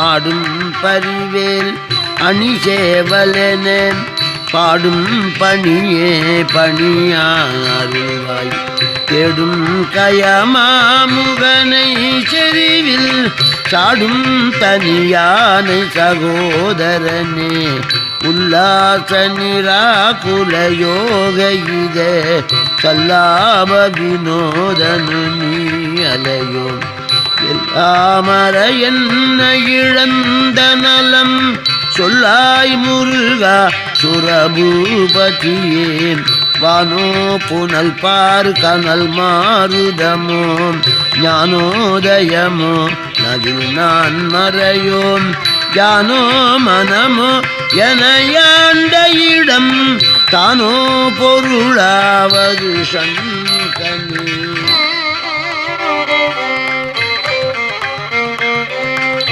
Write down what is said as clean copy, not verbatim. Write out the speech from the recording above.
ஆடும் பரிவேல் அணிசேவலென பாடும் பணியே பணியாருவாய் தேடும் கயமாமுகனை செறிவில் சாடும் தனியானை சகோதரனே உல்லாச நிராகுல யோக இத கல்லாப வினோதனு நீ அலையோ எல்லாமர என்ன இழந்த நலம் சொல்லாய் முருகா சுரபூபதியே வானோ புனல் பார் கனல் மாருதமோ ஞானோதயமோ நதில் நான் மறையோம் யானோ மனமோ எனையாண்ட இடம் தானோ பொருளாவது சன்